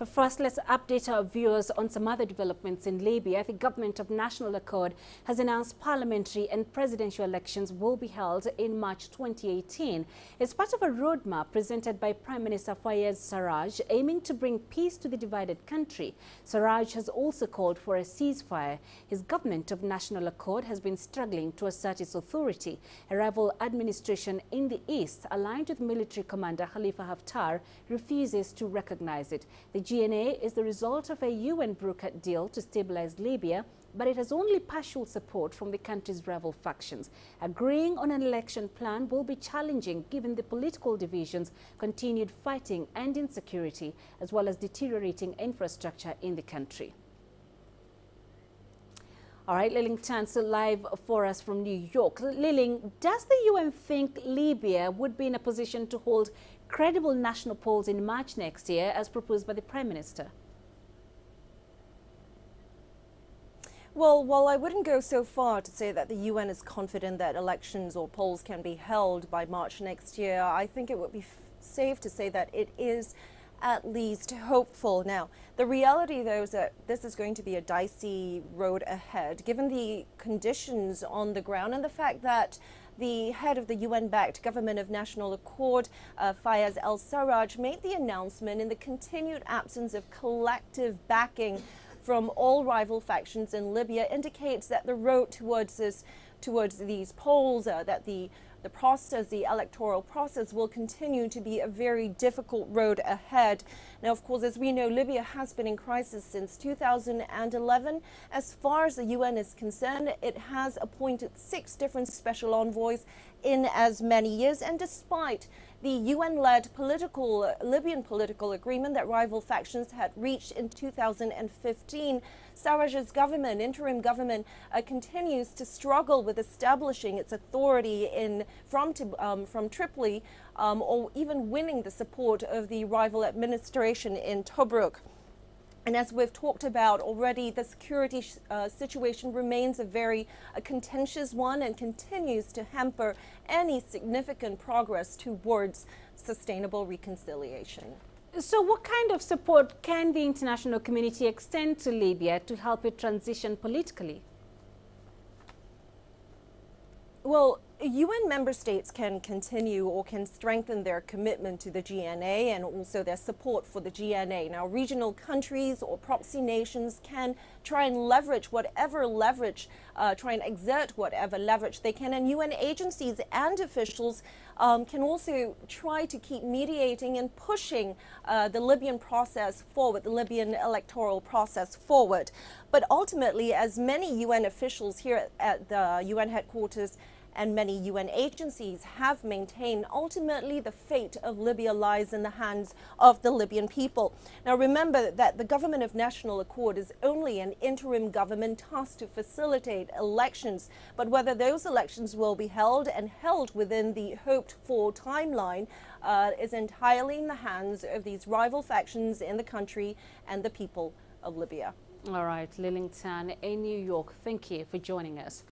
But first, let's update our viewers on some other developments in Libya. The government of national accord has announced parliamentary and presidential elections will be held in March 2018. It's part of a roadmap presented by Prime Minister Fayez Sarraj, aiming to bring peace to the divided country. Sarraj has also called for a ceasefire. His government of national accord has been struggling to assert its authority. A rival administration in the east, aligned with military commander Khalifa Haftar, refuses to recognize it. The GNA is the result of a UN-brokered deal to stabilize Libya, but it has only partial support from the country's rival factions. Agreeing on an election plan will be challenging given the political divisions, continued fighting and insecurity, as well as deteriorating infrastructure in the country. All right, Liling Chancellor live for us from New York. Liling, does the UN think Libya would be in a position to hold credible national polls in March next year as proposed by the Prime Minister? Well, while I wouldn't go so far to say that the UN is confident that elections or polls can be held by March next year, I think it would be safe to say that it is at least hopeful. Now, the reality, though, is that this is going to be a dicey road ahead, given the conditions on the ground and the fact that the head of the UN-backed Government of National Accord, Fayez Sarraj, made the announcement in the continued absence of collective backing from all rival factions in Libya, indicates that the road towards these polls, that the process, the electoral process, will continue to be a very difficult road ahead. Now, of course, as we know, Libya has been in crisis since 2011. As far as the UN is concerned, it has appointed 6 different special envoys in as many years, and despite the UN-led Libyan political agreement that rival factions had reached in 2015, Sarraj's government, interim government, continues to struggle with establishing its authority from Tripoli, or even winning the support of the rival administration in Tobruk. And as we've talked about already, the security situation remains a very contentious one and continues to hamper any significant progress towards sustainable reconciliation. So what kind of support can the international community extend to Libya to help it transition politically? Well, UN member states can continue or can strengthen their commitment to the GNA and also their support for the GNA. Now, regional countries or proxy nations can try and leverage whatever leverage, try and exert whatever leverage they can. And UN agencies and officials can also try to keep mediating and pushing the Libyan process forward, the Libyan electoral process forward. But ultimately, as many UN officials here at the UN headquarters and many UN agencies have maintained, ultimately the fate of Libya lies in the hands of the Libyan people. Now, remember that the Government of National Accord is only an interim government tasked to facilitate elections, but whether those elections will be held and held within the hoped-for timeline is entirely in the hands of these rival factions in the country and the people of Libya. All right, Liling Tan in New York, thank you for joining us.